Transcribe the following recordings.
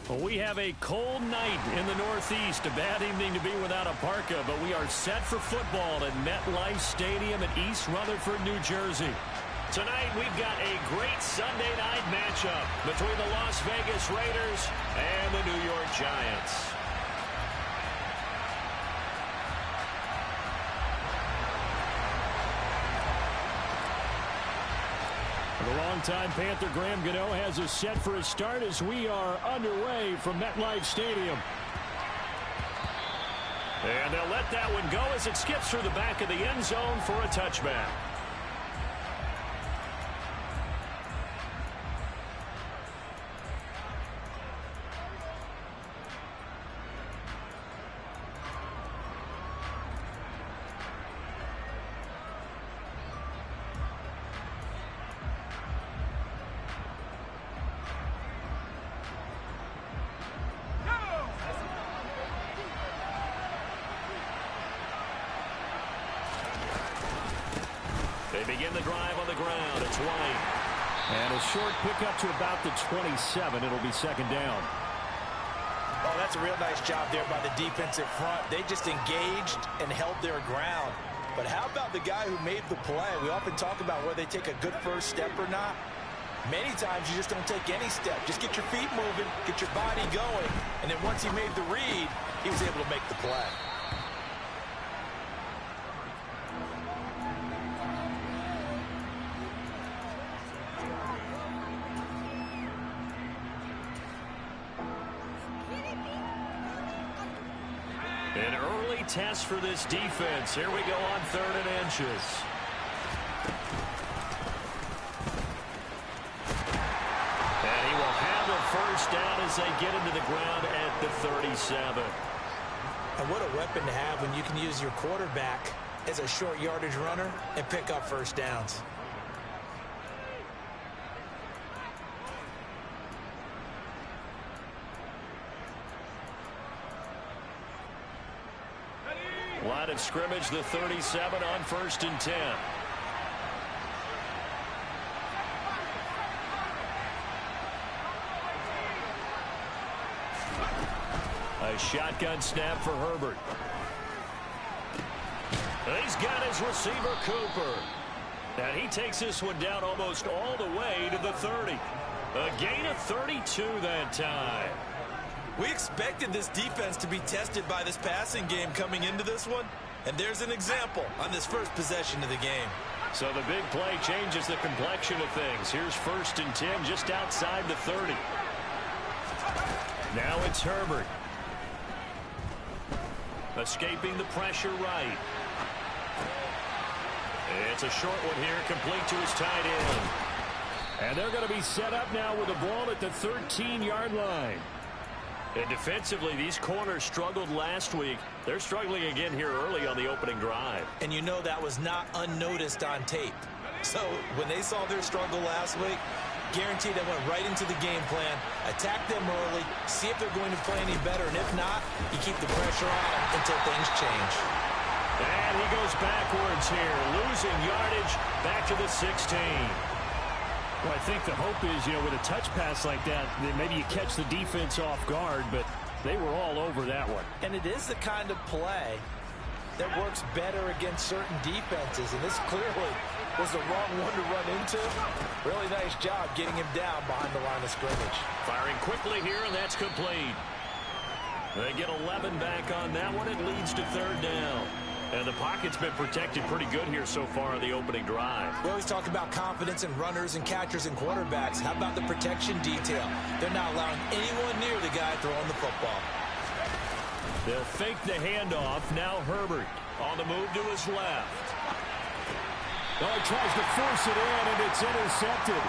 Well, we have a cold night in the Northeast. A bad evening to be without a parka, but we are set for football at MetLife Stadium in East Rutherford, New Jersey. Tonight, we've got a great Sunday night matchup between the Las Vegas Raiders and the New York Giants. The longtime Panther Graham Gano has us set for a start as we are underway from MetLife Stadium. And they'll let that one go as it skips through the back of the end zone for a touchback. They begin the drive on the ground. It's White. And a short pickup to about the 27. It'll be second down. Oh, that's a real nice job there by the defensive front. They just engaged and held their ground. But how about the guy who made the play? We often talk about whether they take a good first step or not. Many times you just don't take any step. Just get your feet moving, get your body going. And then once he made the read, he was able to make the play. An early test for this defense. Here we go on 3rd and inches. And he will have a first down as they get into the ground at the 37. And what a weapon to have when you can use your quarterback as a short yardage runner and pick up first downs. Line of scrimmage, the 37 on 1st and 10. A shotgun snap for Herbert. He's got his receiver, Cooper. And he takes this one down almost all the way to the 30. A gain of 32 that time. We expected this defense to be tested by this passing game coming into this one, and there's an example on this first possession of the game. So the big play changes the complexion of things. Here's 1st and 10 just outside the 30. Now it's Herbert. Escaping the pressure right. It's a short one here, complete to his tight end. And they're going to be set up now with the ball at the 13-yard line. And defensively, these corners struggled last week. They're struggling again here early on the opening drive. And you know that was not unnoticed on tape. So when they saw their struggle last week, guaranteed they went right into the game plan, attack them early, see if they're going to play any better, and if not, you keep the pressure on them until things change. And he goes backwards here, losing yardage back to the 16. Well, I think the hope is, with a touch pass like that maybe you catch the defense off guard, but they were all over that one. And it is the kind of play that works better against certain defenses, and this clearly was the wrong one to run into. Really nice job getting him down behind the line of scrimmage. Firing quickly here, and that's complete. They get 11 back on that one. It leads to 3rd down. And the pocket's been protected pretty good here so far in the opening drive. We always talk about confidence in runners and catchers and quarterbacks. How about the protection detail? They're not allowing anyone near the guy throwing the football. They'll fake the handoff. Now Herbert on the move to his left. Oh, he tries to force it in, and it's intercepted.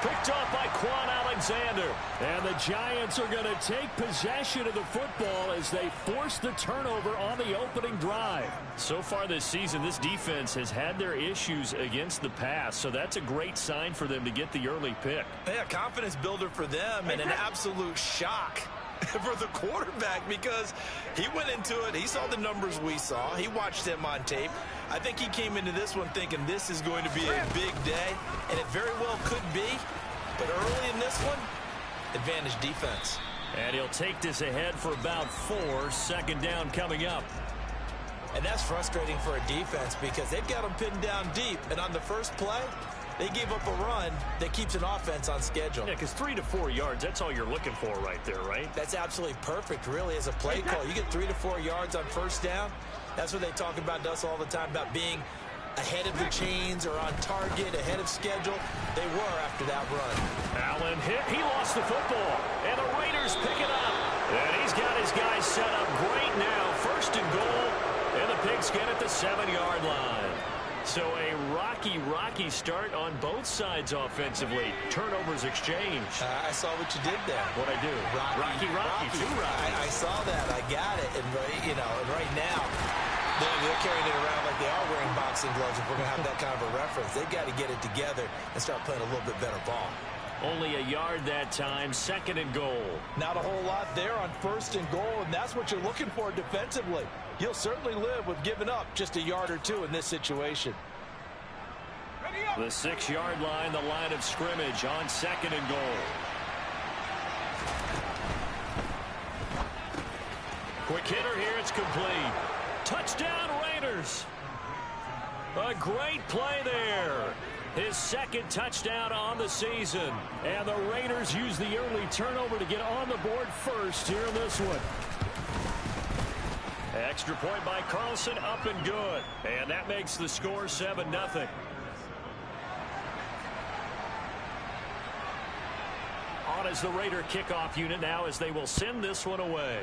Picked off by Quan Alexander. And the Giants are going to take possession of the football as they force the turnover on the opening drive. So far this season, this defense has had their issues against the pass, so that's a great sign for them to get the early pick. Yeah, confidence builder for them and an absolute shock for the quarterback because he went into it. He saw the numbers we saw. He watched them on tape. I think he came into this one thinking this is going to be a big day, and it very well could be. But early in this one, advantage defense. And he'll take this ahead for about 4. Second down coming up. And that's frustrating for a defense because they've got them pinned down deep. And on the first play, they gave up a run that keeps an offense on schedule. Yeah, because 3 to 4 yards, that's all you're looking for right there, right? That's absolutely perfect, really, as a play call. You get 3 to 4 yards on first down. That's what they talk about to us all the time, about being ahead of the chains or on target, ahead of schedule. They were after that run. Allen hit. He lost the football. And the Raiders pick it up. And he's got his guys set up great now. First and goal. And the Pigskin at the 7-yard line. So a rocky start on both sides offensively. Turnovers exchanged. I saw what you did there. What'd I do? Rocky. Too rocky. I saw that. I got it. And right now, they're carrying it around like they are wearing boxing gloves. If we're going to have that kind of a reference, they've got to get it together and start playing a little bit better ball. Only a yard that time. Second and goal. Not a whole lot there on first and goal, and that's what you're looking for defensively. You'll certainly live with giving up just a yard or two in this situation. The 6-yard line, the line of scrimmage on second and goal. Quick hitter here. It's complete. Touchdown, Raiders. A great play there. His second touchdown on the season. And the Raiders use the early turnover to get on the board first here in this one. Extra point by Carlson, up and good. And that makes the score 7-0. On as the Raider kickoff unit now as they will send this one away.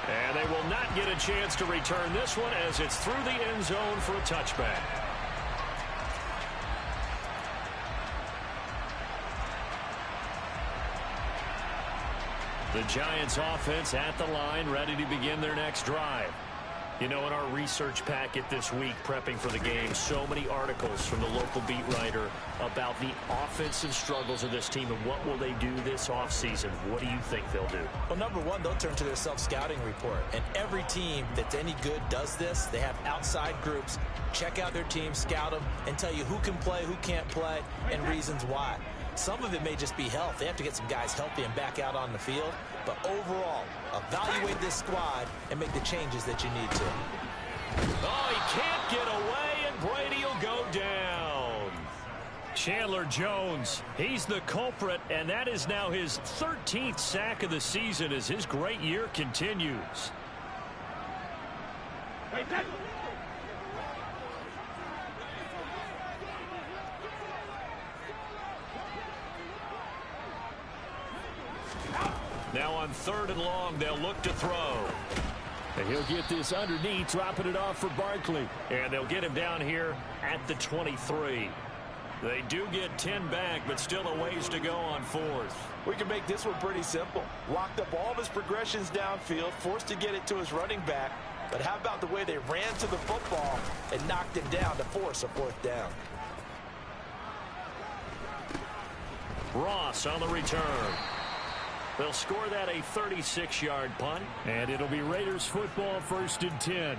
And they will not get a chance to return this one as it's through the end zone for a touchback. The Giants offense at the line, ready to begin their next drive. You know, in our research packet this week, prepping for the game, so many articles from the local beat writer about the offensive struggles of this team and what will they do this offseason. What do you think they'll do? Well, number one, they'll turn to their self-scouting report. And every team that's any good does this. They have outside groups. Check out their team, scout them, and tell you who can play, who can't play, and reasons why. Some of it may just be health. They have to get some guys healthy and back out on the field. But overall, evaluate this squad and make the changes that you need to. Oh, he can't get away, and Brady will go down. Chandler Jones, he's the culprit, and that is now his 13th sack of the season as his great year continues. Now on 3rd and long, they'll look to throw. And he'll get this underneath, dropping it off for Barkley. And they'll get him down here at the 23. They do get 10 back, but still a ways to go on 4th. We can make this one pretty simple. Locked up all of his progressions downfield, forced to get it to his running back. But how about the way they ran to the football and knocked him down to force a 4th down? Ross on the return. They'll score that a 36-yard punt, and it'll be Raiders football, 1st and 10.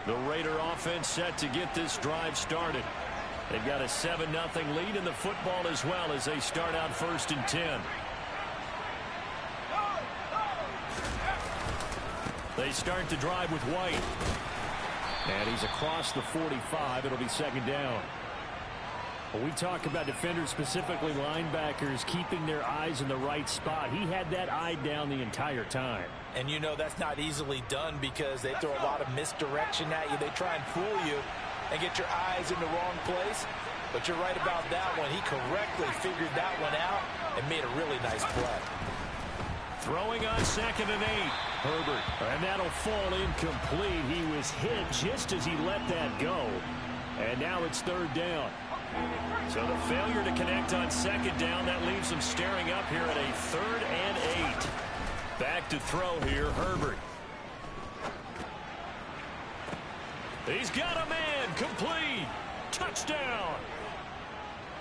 The Raider offense set to get this drive started. They've got a 7-0 lead in the football as well as they start out 1st and 10. They start to drive with White. And he's across the 45. It'll be 2nd down. When we talk about defenders, specifically linebackers, keeping their eyes in the right spot, he had that eye down the entire time. And you know that's not easily done because they throw a lot of misdirection at you. They try and fool you and get your eyes in the wrong place. But you're right about that one. He correctly figured that one out and made a really nice play. Throwing on 2nd and 8. Herbert. And that'll fall incomplete. He was hit just as he let that go. And now it's 3rd down. So the failure to connect on 2nd down, that leaves them staring up here at a 3rd and 8. Back to throw here, Herbert. He's got a man. Complete. Touchdown.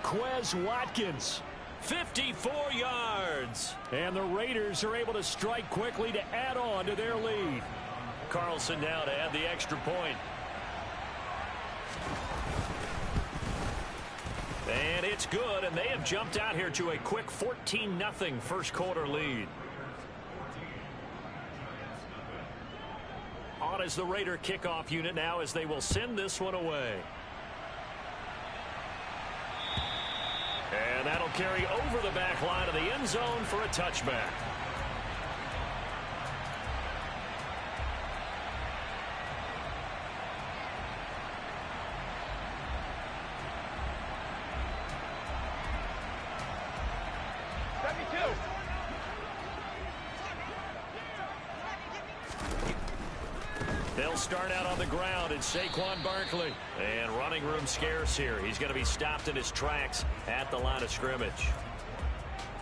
Quez Watkins. 54 yards. And the Raiders are able to strike quickly to add on to their lead. Carlson now to add the extra point. And it's good, and they have jumped out here to a quick 14-0 first quarter lead. On is the Raider kickoff unit now as they will send this one away. And that'll carry over the back line of the end zone for a touchback. They'll start out on the ground, and Saquon Barkley. And running room scarce here. He's going to be stopped in his tracks at the line of scrimmage.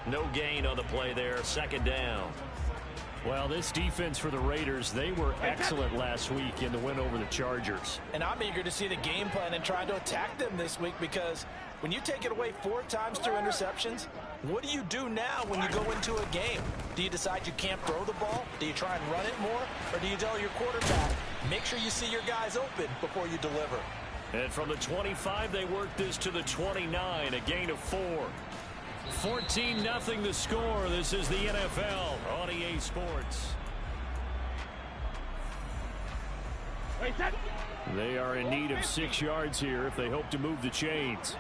No gain on the play there. Second down. Well, this defense for the Raiders, they were excellent last week in the win over the Chargers. And I'm eager to see the game plan and try to attack them this week, because when you take it away 4 times through interceptions, what do you do now when you go into a game? Do you decide you can't throw the ball? Do you try and run it more? Or do you tell your quarterback, make sure you see your guys open before you deliver? And from the 25, they work this to the 29, a gain of 4. 14-0 the score. This is the NFL on EA Sports. They are in need of 6 yards here if they hope to move the chains.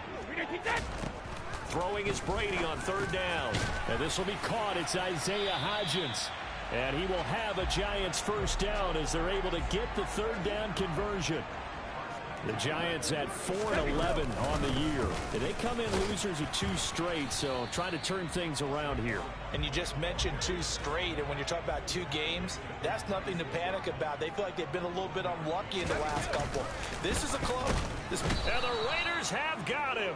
Throwing is Brady on third down. And this will be caught. It's Isaiah Hodgins. And he will have a Giants first down as they're able to get the third down conversion. The Giants at 4-11 on the year. They come in losers of 2 straight, so trying to turn things around here. And you just mentioned 2 straight, and when you're talking about 2 games, that's nothing to panic about. They feel like they've been a little bit unlucky in the last couple. This is a close. And the Raiders have got him.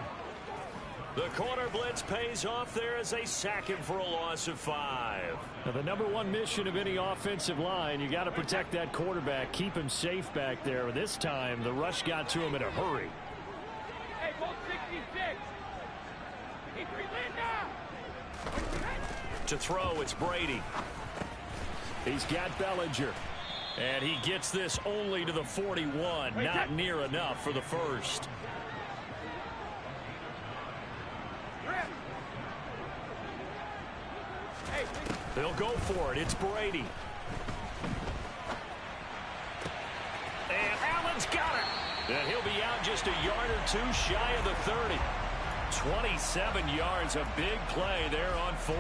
The corner blitz pays off there as they sack him for a loss of 5. Now, the number 1 mission of any offensive line, you got to protect that quarterback, keep him safe back there. This time, the rush got to him in a hurry. Hey, Bolt 66. To throw, it's Brady. He's got Bellinger. And he gets this only to the 41. Not near enough for the first. They'll go for it. It's Brady. And Allen's got it. And he'll be out just a yard or 2 shy of the 30. 27 yards, a big play there on 4th.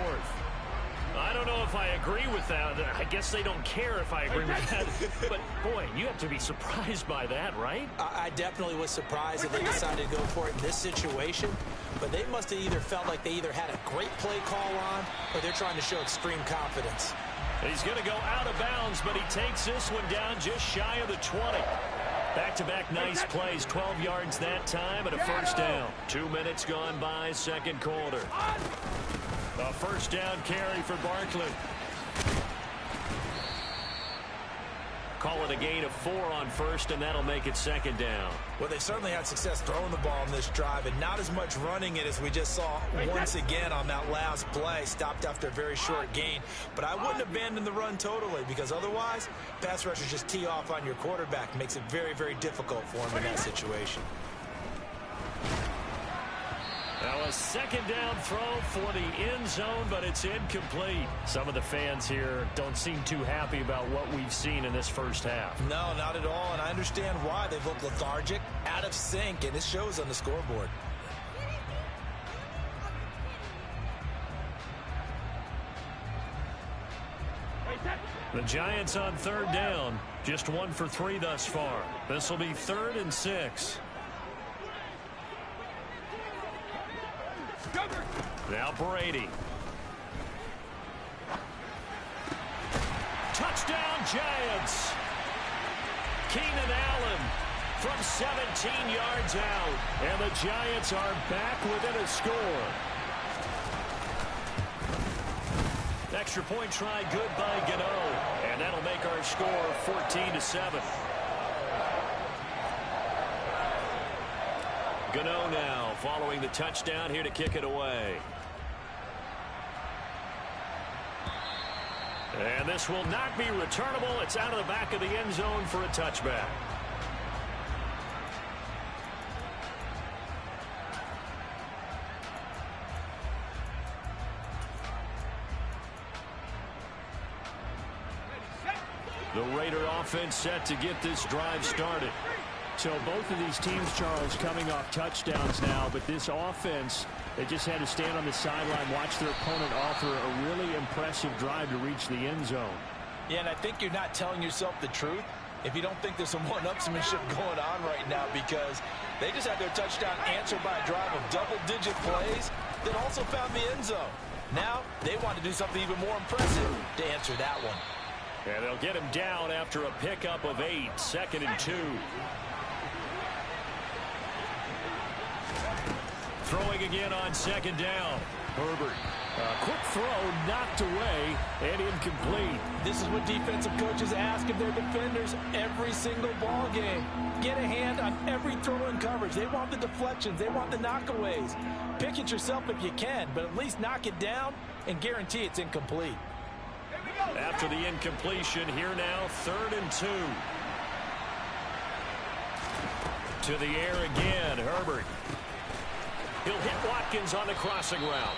I don't know if I agree with that. I guess they don't care if I agree with that. But, boy, you have to be surprised by that, right? I definitely was surprised that they decided to go for it in this situation. But they must have either felt like they either had a great play call on, or they're trying to show extreme confidence. He's going to go out of bounds, but he takes this one down just shy of the 20. Back-to-back nice plays, 12 yards that time and a first down. 2 minutes gone by, second quarter. A first down carry for Barkley. Call it a gain of 4 on first, and that'll make it second down. Well, they certainly had success throwing the ball on this drive, and not as much running it as we just saw once again on that last play. Stopped after a very short gain. But I wouldn't abandon the run totally, because otherwise, pass rushers just tee off on your quarterback. Makes it very, very difficult for him in that situation. Now a second down throw for the end zone, but it's incomplete. Some of the fans here don't seem too happy about what we've seen in this first half. No, not at all, and I understand why. They've looked lethargic, out of sync, and it shows on the scoreboard. The Giants on third down, just 1 for 3 thus far. This will be 3rd and 6. Now Brady. Touchdown Giants. Keenan Allen from 17 yards out. And the Giants are back within a score. Extra point try good by Gano. And that'll make our score 14-7. Gano now following the touchdown here to kick it away. And this will not be returnable. It's out of the back of the end zone for a touchback. The Raider offense set to get this drive started. So both of these teams, Charles, coming off touchdowns now, but this offense, they just had to stand on the sideline, watch their opponent offer a really impressive drive to reach the end zone. Yeah, and I think you're not telling yourself the truth if you don't think there's some one-upsmanship going on right now, because they just had their touchdown answered by a drive of double-digit plays that also found the end zone. Now they want to do something even more impressive to answer that one. And they'll get him down after a pickup of 8, 2nd and 2. Throwing again on 2nd down. Herbert. A quick throw knocked away and incomplete. This is what defensive coaches ask of their defenders every single ball game. Get a hand on every throw in coverage. They want the deflections. They want the knockaways. Pick it yourself if you can, but at least knock it down and guarantee it's incomplete. After the incompletion, here now, 3rd and 2. To the air again, Herbert. He'll hit Watkins on the crossing route.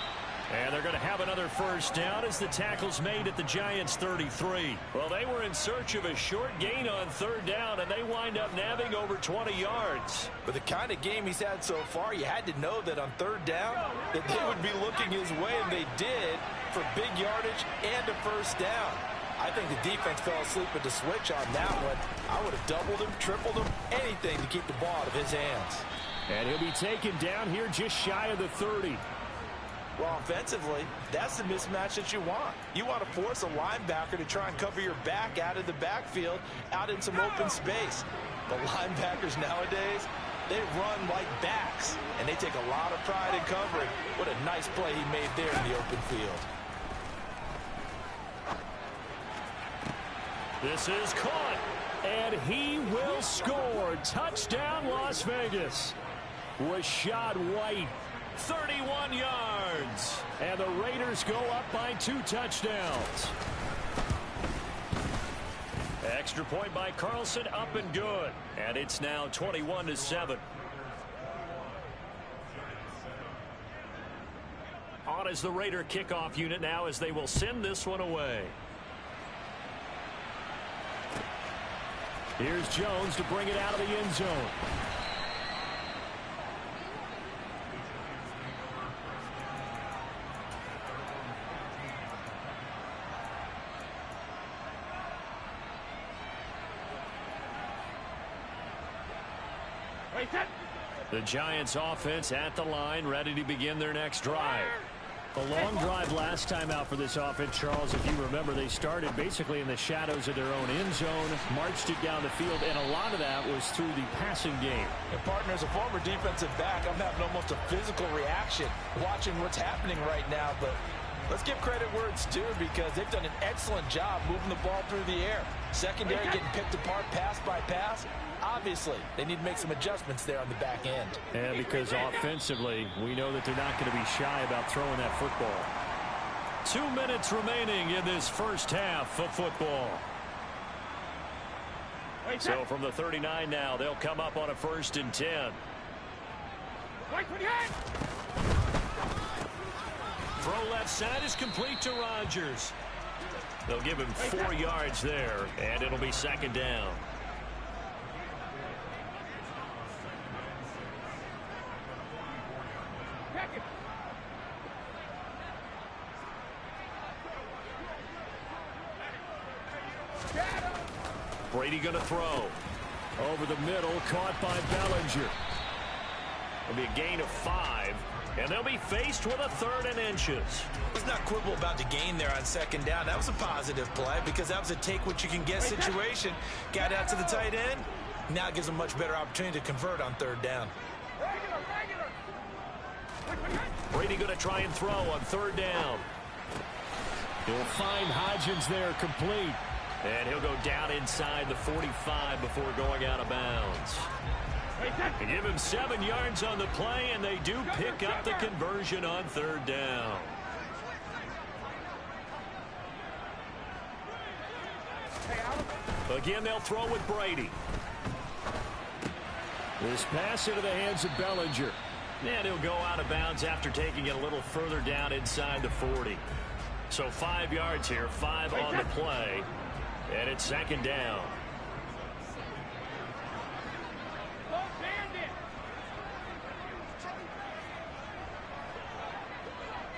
And they're going to have another first down as the tackle's made at the Giants' 33. Well, they were in search of a short gain on 3rd down, and they wind up nabbing over 20 yards. With the kind of game he's had so far, you had to know that on 3rd down that they would be looking his way, and they did, for big yardage and a first down. I think the defense fell asleep at the switch on that one. I would have doubled him, tripled him, anything to keep the ball out of his hands. And he'll be taken down here just shy of the 30. Well, offensively, that's the mismatch that you want. You want to force a linebacker to try and cover your back out of the backfield, out in some open space. The linebackers nowadays, they run like backs, and they take a lot of pride in covering. What a nice play he made there in the open field. This is caught, and he will score. Touchdown, Las Vegas. Rachaad White, 31 yards. And the Raiders go up by 2 touchdowns. Extra point by Carlson, up and good. And it's now 21-7. On is the Raider kickoff unit now as they will send this one away. Here's Jones to bring it out of the end zone. The Giants offense at the line, ready to begin their next drive. A long drive last time out for this offense, Charles. If you remember, they started basically in the shadows of their own end zone, marched it down the field, and a lot of that was through the passing game. And partner, as a former defensive back, I'm having almost a physical reaction watching what's happening right now. But let's give credit where it's due, because they've done an excellent job moving the ball through the air. Secondary getting picked apart pass by pass. Obviously, they need to make some adjustments there on the back end. And because offensively, we know that they're not going to be shy about throwing that football. 2 minutes remaining in this first half of football. So from the 39 now, they'll come up on a 1st and 10. Throw left side is complete to Rodgers. They'll give him 4 yards there, and it'll be 2nd down. Brady going to throw. Over the middle, caught by Bellinger. It'll be a gain of 5, and they'll be faced with a 3rd and inches. Let's not quibble about the gain there on 2nd down. That was a positive play because that was a take-what-you-can-get situation. Got out to the tight end. Now it gives them much better opportunity to convert on 3rd down. Brady going to try and throw on 3rd down. He'll find Hodgins there, complete. And he'll go down inside the 45 before going out of bounds. They give him 7 yards on the play, and they do pick up the conversion on 3rd down. Again, they'll throw with Brady. This pass into the hands of Bellinger. And he'll go out of bounds after taking it a little further down inside the 40. So 5 yards here, 5 on the play. And it's second down.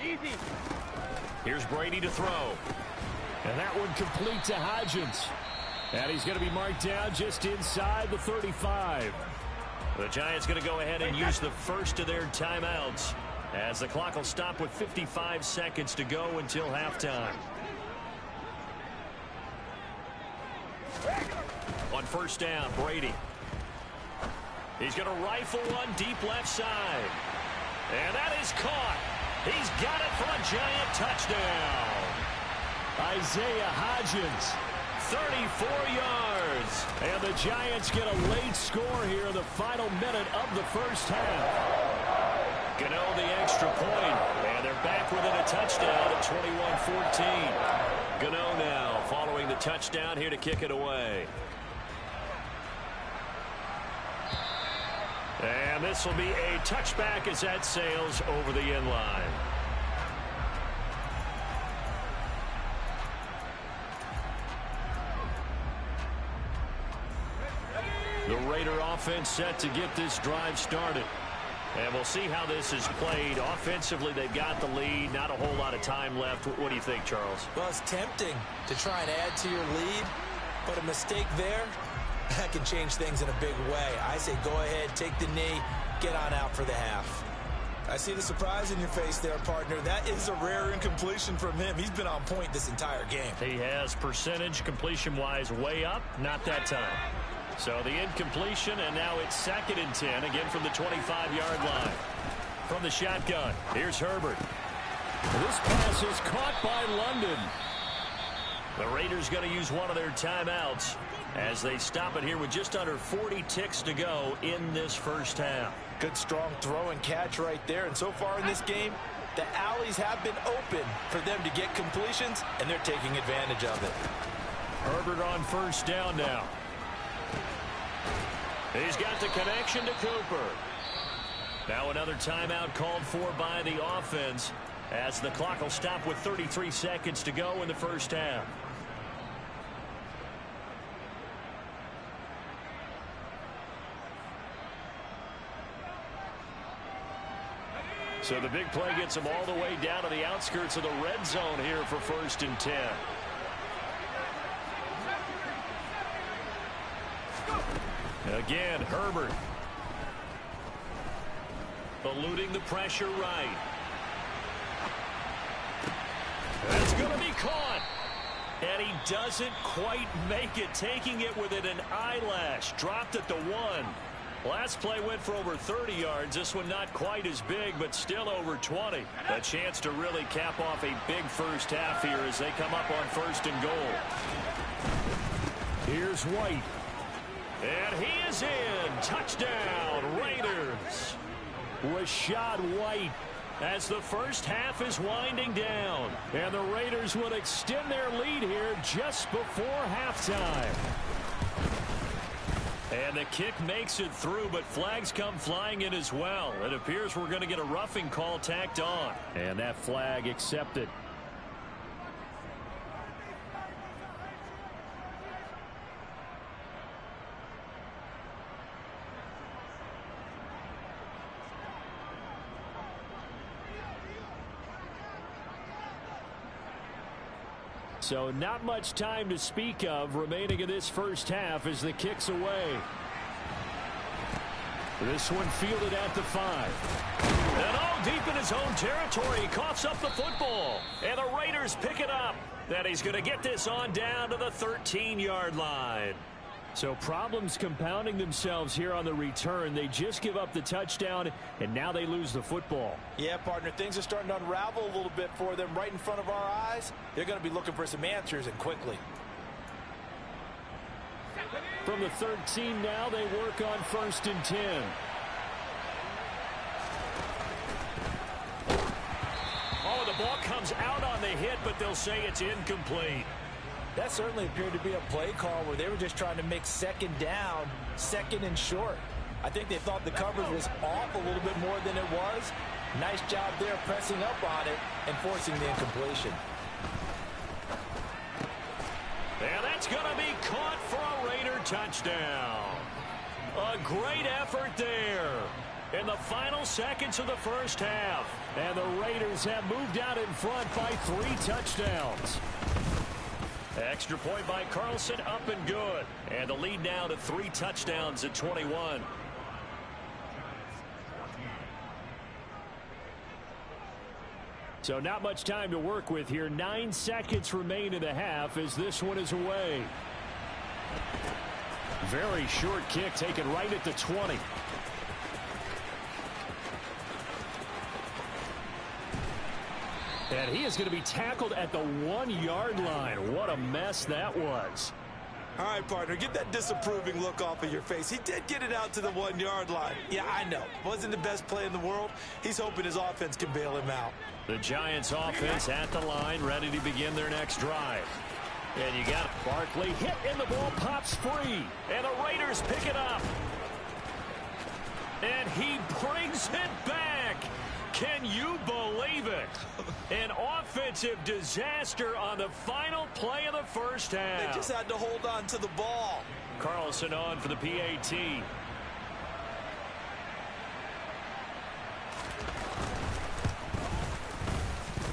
Easy. Here's Brady to throw. And that one complete to Hodgins. And he's going to be marked down just inside the 35. The Giants going to go ahead and use the first of their timeouts as the clock will stop with 55 seconds to go until halftime. On first down, Brady. He's going to rifle one deep left side. And that is caught. He's got it for a Giant touchdown. Isaiah Hodgins. 34 yards. And the Giants get a late score here in the final minute of the first half. Gano the extra point, and they're back within a touchdown at 21-14. Gano now following the touchdown here to kick it away. And this will be a touchback as that sails over the end line. The Raider offense set to get this drive started. And we'll see how this is played. Offensively, they've got the lead. Not a whole lot of time left. What do you think, Charles? Well, it's tempting to try and add to your lead, but a mistake there, that can change things in a big way. I say go ahead, take the knee, get on out for the half. I see the surprise in your face there, partner. That is a rare incompletion from him. He's been on point this entire game. He has percentage completion-wise way up. Not that time. So the incompletion, and now it's 2nd and 10, again from the 25-yard line. From the shotgun, here's Herbert. This pass is caught by London. The Raiders going to use one of their timeouts as they stop it here with just under 40 ticks to go in this first half. Good strong throw and catch right there. And so far in this game, the alleys have been open for them to get completions, and they're taking advantage of it. Herbert on first down now. He's got the connection to Cooper. Now another timeout called for by the offense as the clock will stop with 33 seconds to go in the first half. So the big play gets them all the way down to the outskirts of the red zone here for 1st and 10. Again, Herbert. Eluding the pressure right. That's going to be caught. And he doesn't quite make it, taking it within an eyelash. Dropped at the 1. Last play went for over 30 yards. This one not quite as big, but still over 20. A chance to really cap off a big first half here as they come up on 1st and goal. Here's White. And he is in. Touchdown, Raiders. Rachaad White. As the first half is winding down. And the Raiders will extend their lead here just before halftime. And the kick makes it through, but flags come flying in as well. It appears we're going to get a roughing call tacked on. And that flag accepted. So not much time to speak of remaining in this first half as the kick's away. This one fielded at the 5. And all deep in his own territory, he coughs up the football. And the Raiders pick it up. Then he's going to get this on down to the 13-yard line. So problems compounding themselves here on the return. They just give up the touchdown, and now they lose the football. Yeah, partner, things are starting to unravel a little bit for them right in front of our eyes. They're going to be looking for some answers, and quickly. From the 13 now, they work on 1st and 10. Oh, the ball comes out on the hit, but they'll say it's incomplete. That certainly appeared to be a play call where they were just trying to make second down, second and short. I think they thought the coverage was off a little bit more than it was. Nice job there pressing up on it and forcing the incompletion. And that's going to be caught for a Raider touchdown. A great effort there in the final seconds of the first half. And the Raiders have moved out in front by 3 touchdowns. Extra point by Carlson, up and good. And the lead now to 3 touchdowns at 21. So not much time to work with here. 9 seconds remain in the half as this one is away. Very short kick taken right at the 20. And he is going to be tackled at the 1-yard line. What a mess that was. All right, partner, get that disapproving look off of your face. He did get it out to the 1-yard line. Yeah, I know. Wasn't the best play in the world. He's hoping his offense can bail him out. The Giants offense at the line, ready to begin their next drive. And you got Barkley hit and the ball pops free. And the Raiders pick it up. And he brings it back. Can you believe it? An offensive disaster on the final play of the first half. They just had to hold on to the ball. Carlson on for the PAT.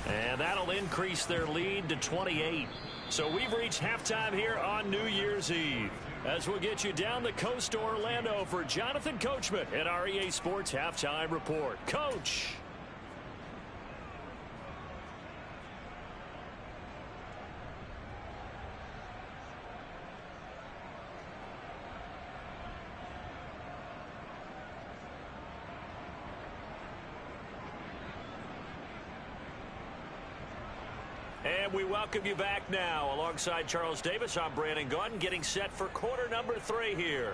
And that'll increase their lead to 28. So we've reached halftime here on New Year's Eve. As we'll get you down the coast to Orlando for Jonathan Coachman at our EA Sports Halftime Report. Coach. And we welcome you back now. Alongside Charles Davis, I'm Brandon Gaudin, getting set for quarter number 3 here.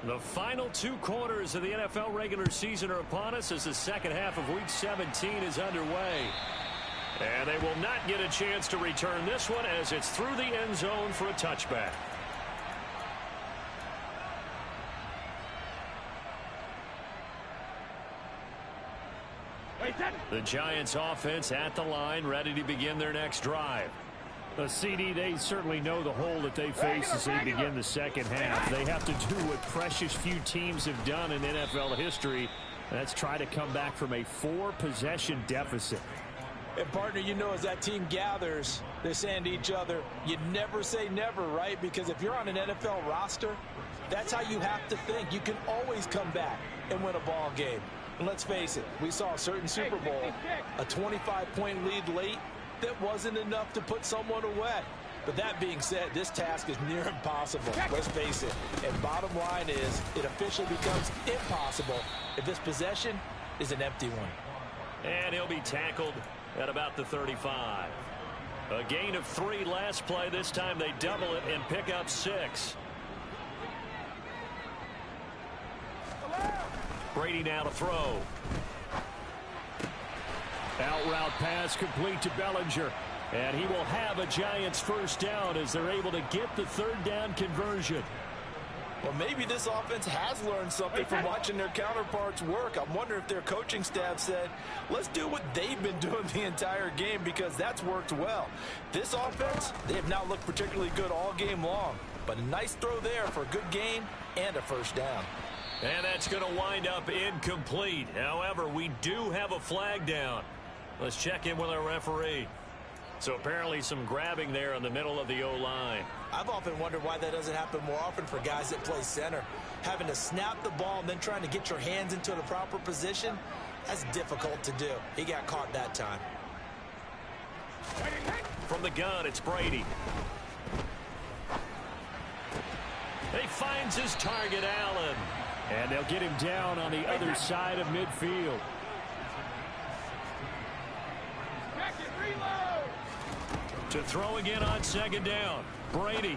The final 2 quarters of the NFL regular season are upon us as the second half of Week 17 is underway. And they will not get a chance to return this one as it's through the end zone for a touchback. The Giants offense at the line, ready to begin their next drive. The CD, they certainly know the hole that they face as they begin the second half. They have to do what precious few teams have done in NFL history. That's try to come back from a 4-possession deficit. And, partner, you know, as that team gathers, they're saying to each other, you never say never, right? Because if you're on an NFL roster, that's how you have to think. You can always come back and win a ball game. And let's face it, we saw a certain Super Bowl, a 25-point lead late that wasn't enough to put someone away. But that being said, this task is near impossible. Let's face it. And bottom line is, it officially becomes impossible if this possession is an empty one. And he'll be tackled at about the 35. A gain of 3 last play. This time they double it and pick up 6. Brady now to throw. Out route pass complete to Bellinger. And he will have a Giants first down as they're able to get the 3rd down conversion. Well, maybe this offense has learned something from watching their counterparts work. I'm wondering if their coaching staff said, let's do what they've been doing the entire game, because that's worked well. This offense, they have not looked particularly good all game long. But a nice throw there for a good gain and a first down. And that's going to wind up incomplete. However, we do have a flag down. Let's check in with our referee. So apparently some grabbing there in the middle of the O-line. I've often wondered why that doesn't happen more often for guys that play center. Having to snap the ball and then trying to get your hands into the proper position, that's difficult to do. He got caught that time. From the gun, it's Brady. He finds his target, Allen. And they'll get him down on the other side of midfield. To throw again on 2nd down. Brady.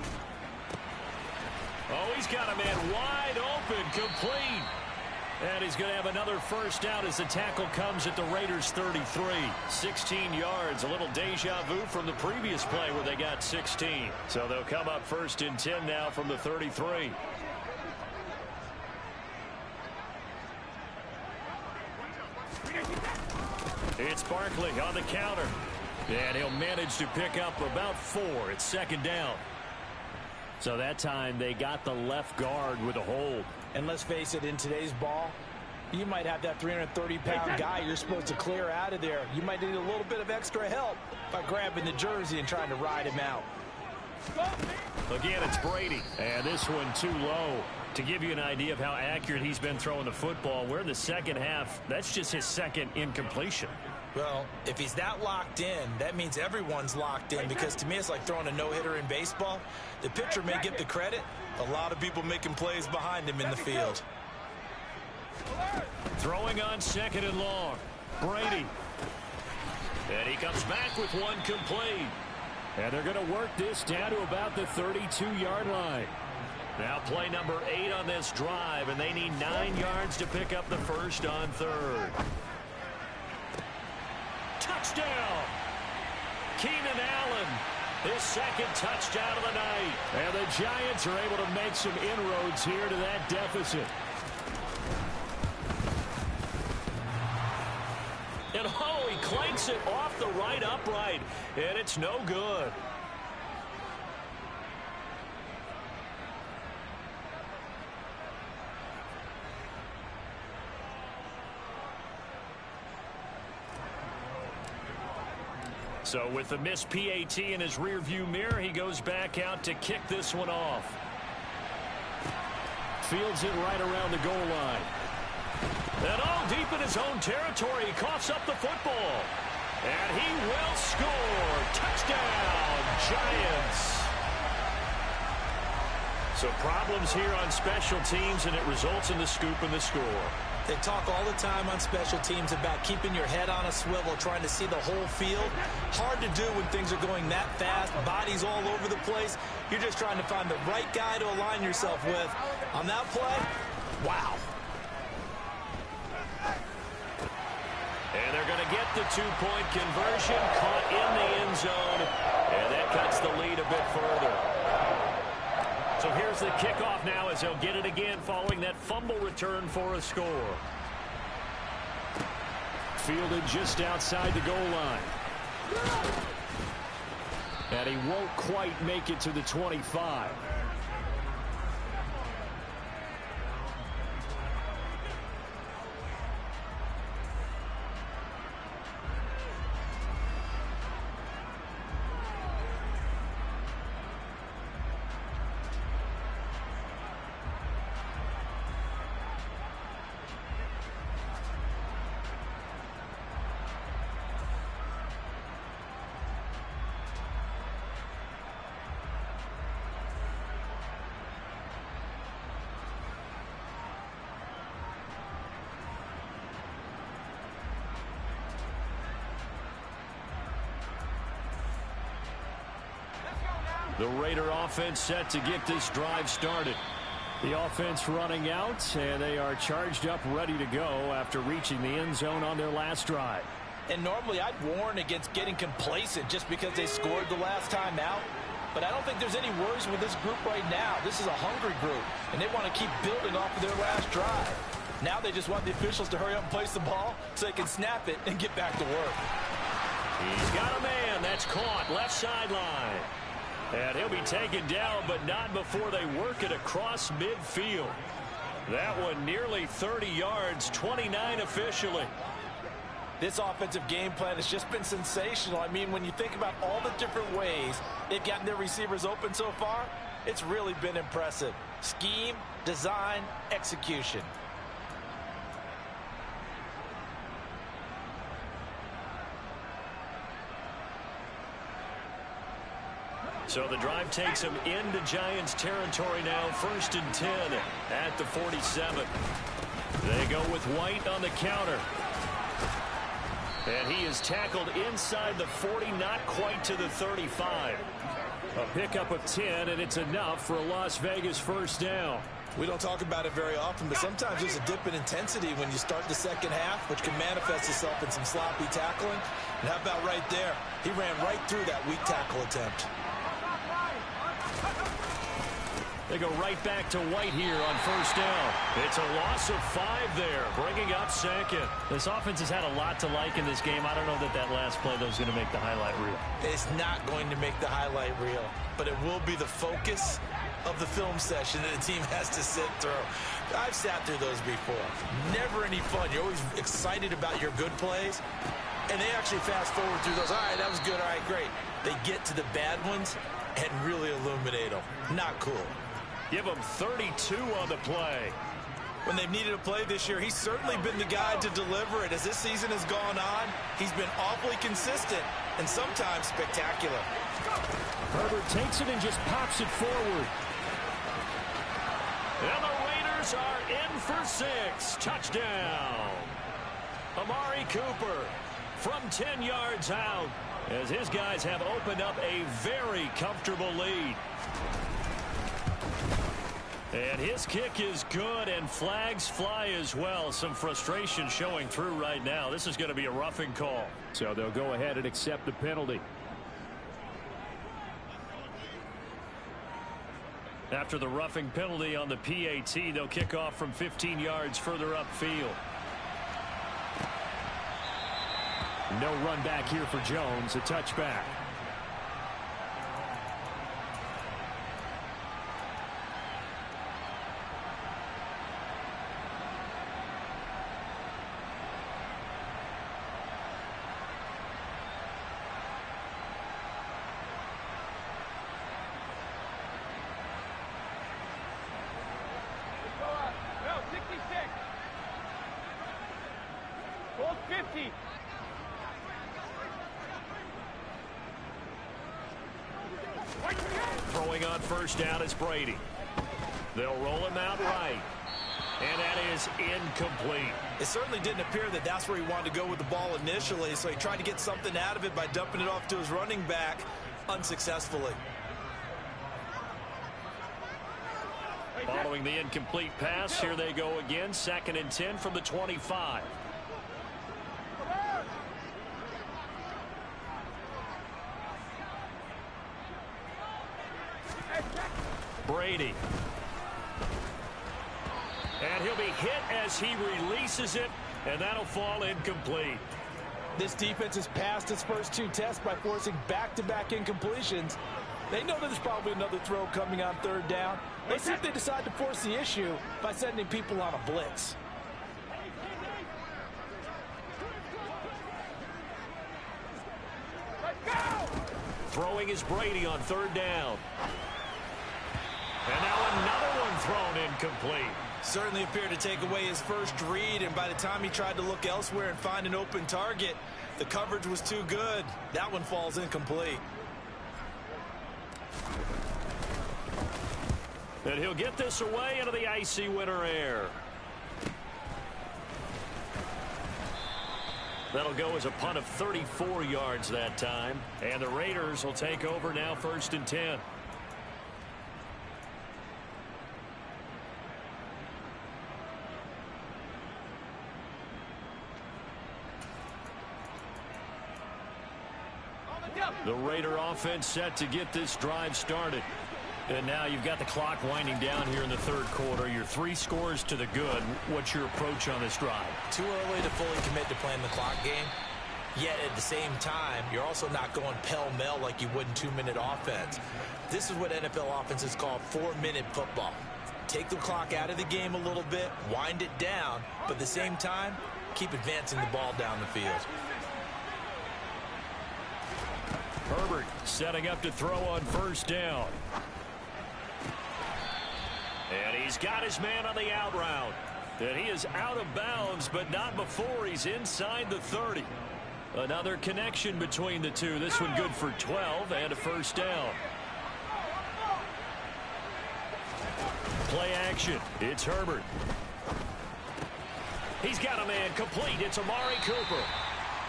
Oh, he's got a man wide open, complete. And he's going to have another first down as the tackle comes at the Raiders' 33. 16 yards, a little deja vu from the previous play where they got 16. So they'll come up first and 10 now from the 33. It's Barkley on the counter. And he'll manage to pick up about 4. It's second down. So that time they got the left guard with a hold. And let's face it, in today's ball, you might have that 330-pound guy you're supposed to clear out of there. You might need a little bit of extra help by grabbing the jersey and trying to ride him out. Again, it's Brady. And this one too low. To give you an idea of how accurate he's been throwing the football, we're in the second half. That's just his second incompletion. Well, if he's that locked in, that means everyone's locked in, because to me it's like throwing a no-hitter in baseball. The pitcher may get the credit. A lot of people making plays behind him in the field. Throwing on second and long. Brady. And he comes back with one complete. And they're going to work this down to about the 32-yard line. Now play number 8 on this drive, and they need 9 yards to pick up the first on third. Touchdown! Keenan Allen, his second touchdown of the night. And the Giants are able to make some inroads here to that deficit. And oh, he clanks it off the right upright, and it's no good. So with the missed PAT in his rearview mirror, he goes back out to kick this one off. Fields it right around the goal line. And all deep in his own territory, he coughs up the football. And he will score. Touchdown, Giants. So problems here on special teams, and it results in the scoop and the score. They talk all the time on special teams about keeping your head on a swivel, trying to see the whole field. Hard to do when things are going that fast, bodies all over the place. You're just trying to find the right guy to align yourself with. On that play, wow. And they're going to get the two-point conversion, caught in the end zone, and that cuts the lead a bit further. So here's the kickoff now as they'll get it again following that fumble return for a score. Fielded just outside the goal line. And he won't quite make it to the 25. The Raider offense set to get this drive started. The offense running out, and they are charged up, ready to go after reaching the end zone on their last drive. And normally I'd warn against getting complacent just because they scored the last time out. But I don't think there's any worries with this group right now. This is a hungry group, and they want to keep building off of their last drive. Now they just want the officials to hurry up and place the ball so they can snap it and get back to work. He's got a man that's caught left sideline. And he'll be taken down, but not before they work it across midfield. That one nearly 30 yards, 29 officially. This offensive game plan has just been sensational. I mean, when you think about all the different ways they've gotten their receivers open so far, it's really been impressive. Scheme, design, execution. So the drive takes them into Giants territory now, 1st and 10 at the 47. They go with White on the counter. And he is tackled inside the 40, not quite to the 35. A pickup of 10, and it's enough for a Las Vegas first down. We don't talk about it very often, but sometimes there's a dip in intensity when you start the second half, which can manifest itself in some sloppy tackling. And how about right there? He ran right through that weak tackle attempt. They go right back to White here on first down. It's a loss of 5 there, bringing up second. This offense has had a lot to like in this game. I don't know that last play, though, is going to make the highlight reel. It's not going to make the highlight reel, but it will be the focus of the film session that the team has to sit through. I've sat through those before. Never any fun. You're always excited about your good plays, and they actually fast forward through those. All right, that was good. All right, great. They get to the bad ones and really illuminate them. Not cool. Give him 32 on the play. When they've needed a play this year, he's certainly been the guy to deliver it. As this season has gone on, he's been awfully consistent and sometimes spectacular. Herbert takes it and just pops it forward. And the Raiders are in for 6. Touchdown. Amari Cooper from 10 yards out as his guys have opened up a very comfortable lead. And his kick is good, and flags fly as well. Some frustration showing through right now. This is going to be a roughing call. So they'll go ahead and accept the penalty. After the roughing penalty on the PAT, they'll kick off from 15 yards further upfield. No run back here for Jones. A touchback. No, 66. Ball 50. Throwing on first down is Brady. They'll roll him out right. And that is incomplete. It certainly didn't appear that that's where he wanted to go with the ball initially, so he tried to get something out of it by dumping it off to his running back unsuccessfully. Following the incomplete pass, here they go again. 2nd and 10 from the 25. Brady. And he'll be hit as he releases it, and that'll fall incomplete. This defense has passed its first 2 tests by forcing back-to-back incompletions. They know that there's probably another throw coming on 3rd down. Let's see if they decide to force the issue by sending people on a blitz. Throwing is Brady on 3rd down. And now another one thrown incomplete. Certainly appeared to take away his first read, and by the time he tried to look elsewhere and find an open target, the coverage was too good. That one falls incomplete. And he'll get this away into the icy winter air. That'll go as a punt of 34 yards that time. And the Raiders will take over now 1st and 10. The Raider offense set to get this drive started. And now you've got the clock winding down here in the 3rd quarter. You're 3 scores to the good. What's your approach on this drive? Too early to fully commit to playing the clock game. Yet at the same time, you're also not going pell-mell like you would in 2-minute offense. This is what NFL offenses call 4-minute football. Take the clock out of the game a little bit, wind it down, but at the same time, keep advancing the ball down the field. Herbert setting up to throw on 1st down. And he's got his man on the out route. And he is out of bounds, but not before he's inside the 30. Another connection between the two. This one good for 12 and a 1st down. Play action. It's Herbert. He's got a man complete. It's Amari Cooper.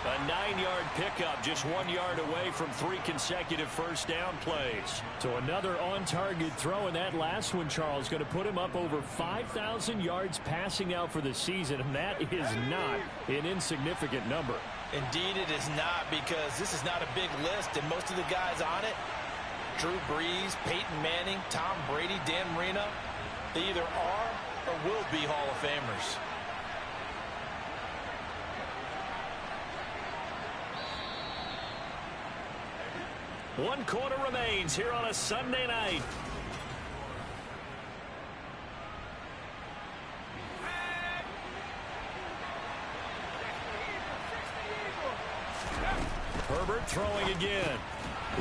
A 9-yard pickup, just 1 yard away from 3 consecutive first down plays. So another on-target throw, and that last one, Charles, going to put him up over 5,000 yards passing out for the season, and that is not an insignificant number. Indeed it is not, because this is not a big list, and most of the guys on it, Drew Brees, Peyton Manning, Tom Brady, Dan Marino, they either are or will be Hall of Famers. One quarter remains here on a Sunday night. Herbert throwing again.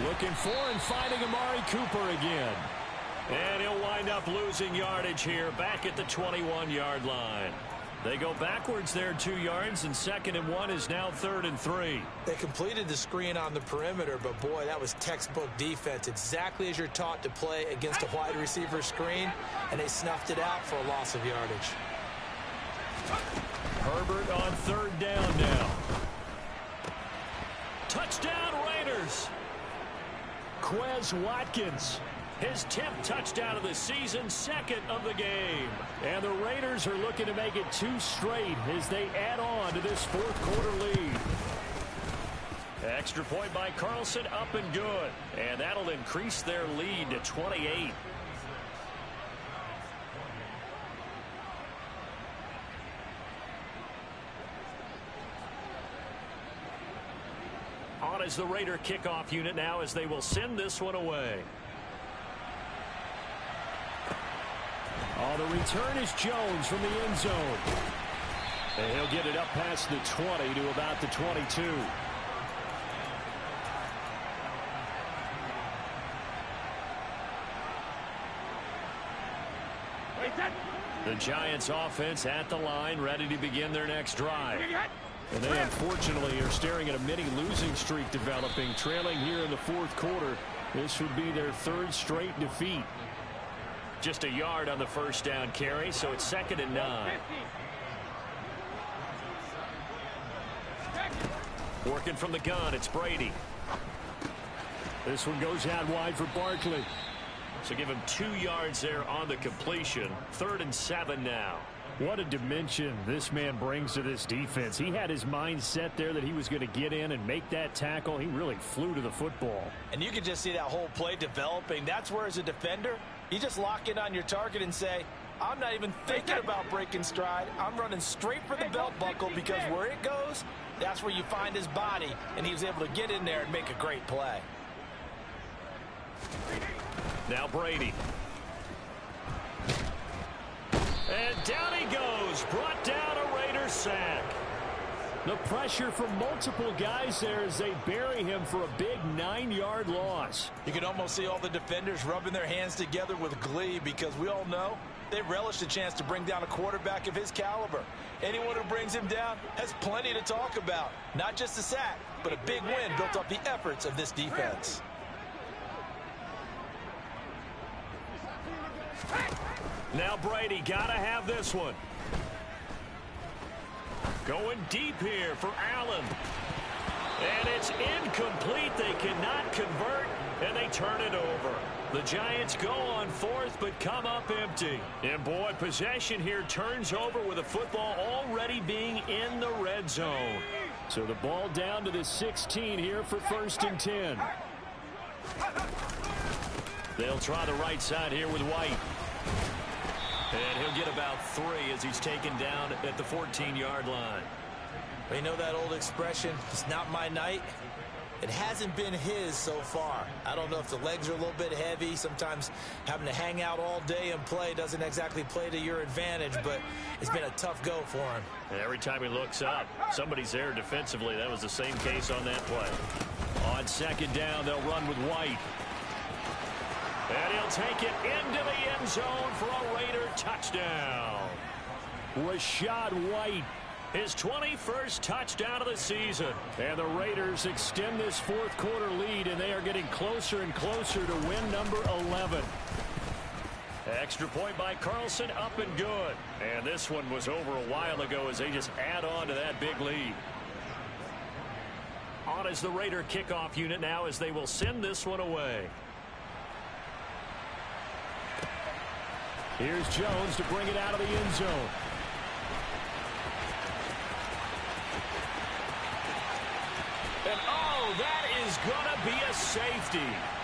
Looking for and finding Amari Cooper again. And he'll wind up losing yardage here back at the 21-yard line. They go backwards there 2 yards, and 2nd and 1 is now 3rd and 3. They completed the screen on the perimeter, but boy, that was textbook defense. Exactly as you're taught to play against a wide receiver screen, and they snuffed it out for a loss of yardage. Herbert on 3rd down now. Touchdown Raiders. Quez Watkins. His 10th touchdown of the season, 2nd of the game. And the Raiders are looking to make it 2 straight as they add on to this 4th quarter lead. Extra point by Carlson, up and good. And that'll increase their lead to 28. On is the Raider kickoff unit now as they will send this one away. The return is Jones from the end zone. And he'll get it up past the 20 to about the 22. The Giants offense at the line, ready to begin their next drive. And they unfortunately are staring at a mini losing streak developing, trailing here in the 4th quarter. This would be their 3rd straight defeat. Just a yard on the first down carry, so it's 2nd and 9. Working from the gun, it's Brady. This one goes out wide for Barkley. So give him 2 yards there on the completion. 3rd and 7 now. What a dimension this man brings to this defense. He had his mind set there that he was going to get in and make that tackle. He really flew to the football. And you can just see that whole play developing. That's where, as a defender, you just lock in on your target and say, I'm not even thinking about breaking stride. I'm running straight for the belt buckle, because where it goes, that's where you find his body. And he was able to get in there and make a great play. Now Brady. And down he goes. Brought down a Raider sack. The pressure from multiple guys there as they bury him for a big 9-yard loss. You can almost see all the defenders rubbing their hands together with glee, because we all know they relish the chance to bring down a quarterback of his caliber. Anyone who brings him down has plenty to talk about. Not just a sack, but a big win built off the efforts of this defense. Now Brady, gotta have this one. Going deep here for Allen. And it's incomplete. They cannot convert, and they turn it over. The Giants go on 4th, but come up empty. And boy, possession here turns over with the football already being in the red zone. So the ball down to the 16 here for 1st and 10. They'll try the right side here with White. And he'll get about 3 as he's taken down at the 14-yard line. You know that old expression, it's not my night? It hasn't been his so far. I don't know if the legs are a little bit heavy. Sometimes having to hang out all day and play doesn't exactly play to your advantage, but it's been a tough go for him. And every time he looks up, somebody's there defensively. That was the same case on that play. On 2nd down, they'll run with White. And he'll take it into the end zone for a Raider touchdown. Rachaad White, his 21st touchdown of the season. And the Raiders extend this 4th quarter lead, and they are getting closer and closer to win number 11. Extra point by Carlson, up and good. And this one was over a while ago as they just add on to that big lead. on as the Raider kickoff unit now as they will send this one away. Here's Jones to bring it out of the end zone. And oh, that is going to be a safety.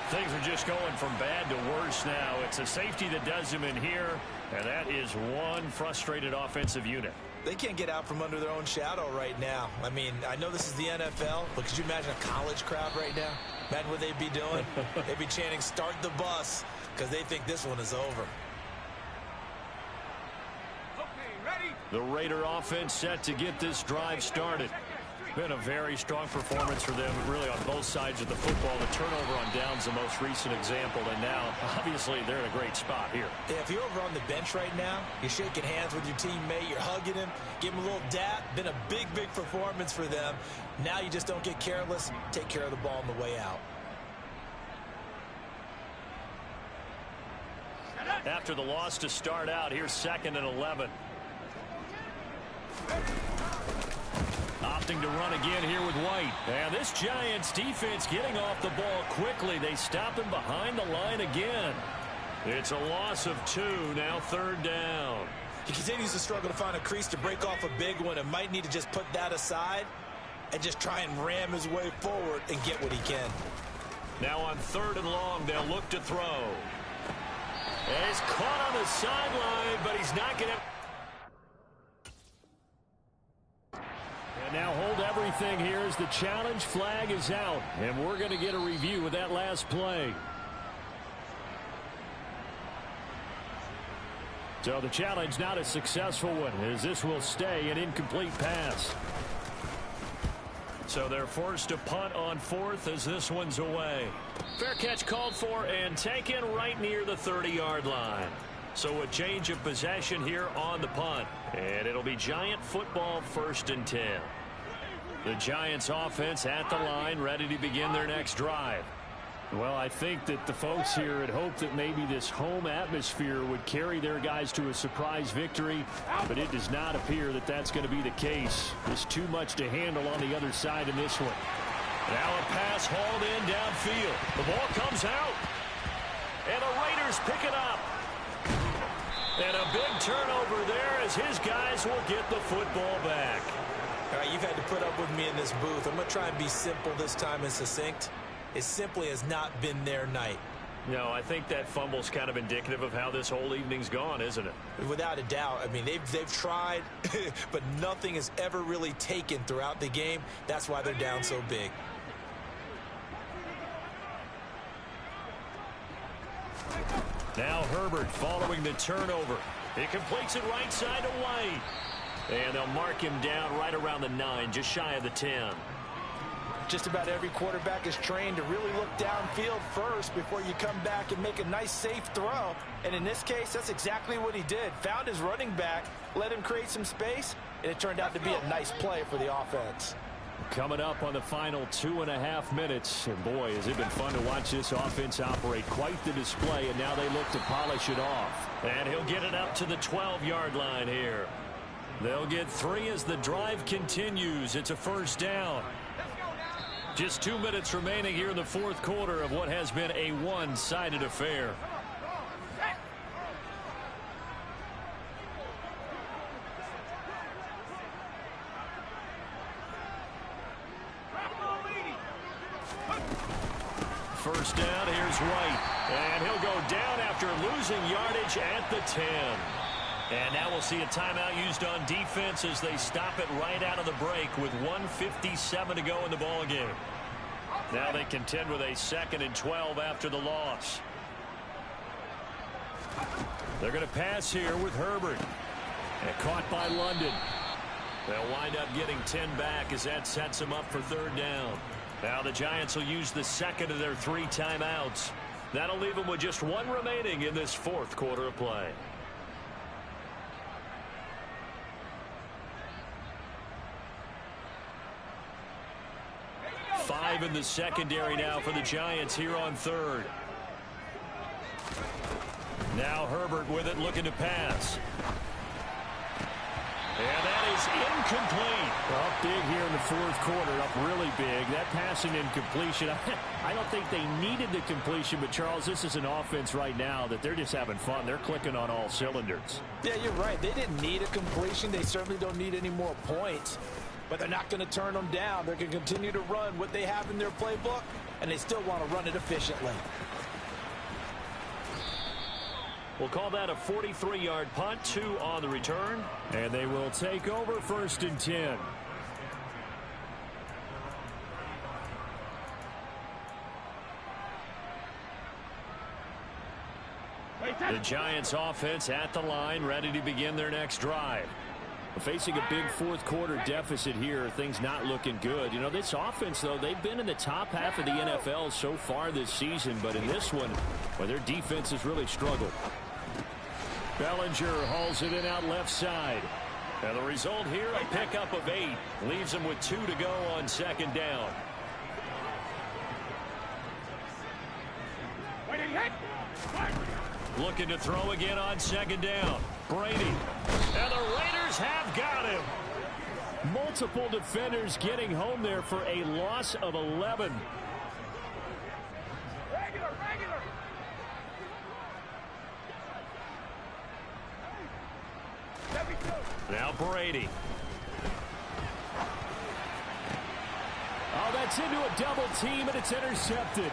Things are just going from bad to worse now. It's a safety that does him in here, and that is one frustrated offensive unit. They can't get out from under their own shadow right now. I mean, I know this is the NFL, but could you imagine a college crowd right now? Imagine what they'd be doing. They'd be chanting, "Start the bus," because they think this one is over. The Raider offense set to get this drive started. Been a very strong performance for them, really, on both sides of the football. The turnover on downs, the most recent example, and now, obviously, they're in a great spot here. Yeah, if you're over on the bench right now, you're shaking hands with your teammate, you're hugging him, give him a little dap. Been a big, big performance for them. Now you just don't get careless. Take care of the ball on the way out. After the loss to start out, here's 2nd and 11. Opting to run again here with White. And this Giants defense getting off the ball quickly. They stop him behind the line again. It's a loss of 2, now 3rd down. He continues to struggle to find a crease to break off a big one and might need to just put that aside and just try and ram his way forward and get what he can. Now on 3rd and long, they'll look to throw. And he's caught on the sideline, but he's not going to... Now hold everything here as the challenge flag is out. And we're going to get a review of that last play. So the challenge not a successful one, as this will stay an incomplete pass. So they're forced to punt on 4th as this one's away. Fair catch called for and taken right near the 30-yard line. So a change of possession here on the punt. And it'll be Giant football 1st and 10. The Giants offense at the line, ready to begin their next drive. Well, I think that the folks here had hoped that maybe this home atmosphere would carry their guys to a surprise victory, but it does not appear that that's going to be the case. There's too much to handle on the other side in this one. Now a pass hauled in downfield. The ball comes out. And the Raiders pick it up. And a big turnover there as his guys will get the football back. All right, you've had to put up with me in this booth. I'm going to try and be simple this time and succinct. It simply has not been their night. No, I think that fumble's kind of indicative of how this whole evening's gone, isn't it? Without a doubt. I mean, they've tried, but nothing is ever really taken throughout the game. That's why they're down so big. Now Herbert following the turnover. He completes it right side to White. And they'll mark him down right around the 9, just shy of the 10. Just about every quarterback is trained to really look downfield first before you come back and make a nice, safe throw. And in this case, that's exactly what he did. Found his running back, let him create some space, and it turned out to be a nice play for the offense. Coming up on the final 2.5 minutes. And boy, has it been fun to watch this offense operate. Quite the display, and now they look to polish it off. And he'll get it up to the 12-yard line here. They'll get 3 as the drive continues. It's a 1st down. Just 2 minutes remaining here in the 4th quarter of what has been a one-sided affair. First down, here's White. And he'll go down after losing yardage at the 10. And now we'll see a timeout used on defense as they stop it right out of the break with 1:57 to go in the ball game. Now they contend with a 2nd and 12 after the loss. They're going to pass here with Herbert. And caught by London. They'll wind up getting 10 back as that sets them up for 3rd down. Now the Giants will use the 2nd of their 3 timeouts. That'll leave them with just 1 remaining in this 4th quarter of play. Five in the secondary now for the Giants here on 3rd. Now Herbert with it, looking to pass. And that is incomplete. Up big here in the fourth quarter, up really big. That passing incompletion, I don't think they needed the completion, but Charles, this is an offense right now that they're just having fun. They're clicking on all cylinders. Yeah, you're right. They didn't need a completion. They certainly don't need any more points, but they're not going to turn them down. They're going to continue to run what they have in their playbook, and they still want to run it efficiently. We'll call that a 43-yard punt, 2 on the return. And they will take over 1st and 10. The Giants offense at the line, ready to begin their next drive. Facing a big fourth quarter deficit here, things not looking good. You know, this offense, though, they've been in the top half of the NFL so far this season, but in this one, well, their defense has really struggled. Bellinger hauls it in out left side. And the result here, a pickup of 8. Leaves them with 2 to go on 2nd down. Looking to throw again on 2nd down. Brady. And the Raiders have got him. Multiple defenders getting home there for a loss of 11. Now Brady. Oh, that's into a double team, and it's intercepted.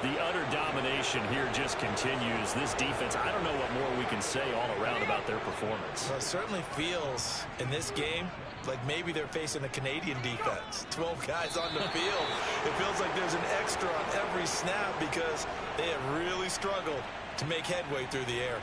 The utter domination here just continues. This defense, I don't know what more we can say all around about their performance. Well, it certainly feels in this game like maybe they're facing a Canadian defense. 12 guys on the field. It feels like there's an extra on every snap because they have really struggled to make headway through the air.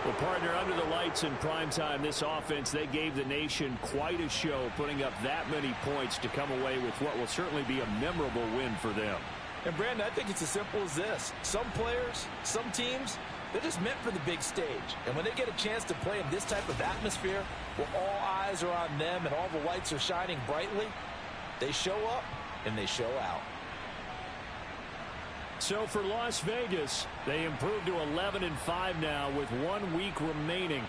Well, partner, under the lights in primetime, this offense, they gave the nation quite a show, putting up that many points to come away with what will certainly be a memorable win for them. And, Brandon, I think it's as simple as this. Some players, some teams, they're just meant for the big stage. And when they get a chance to play in this type of atmosphere where all eyes are on them and all the lights are shining brightly, they show up and they show out. So for Las Vegas, they improved to 11-5 now with 1 week remaining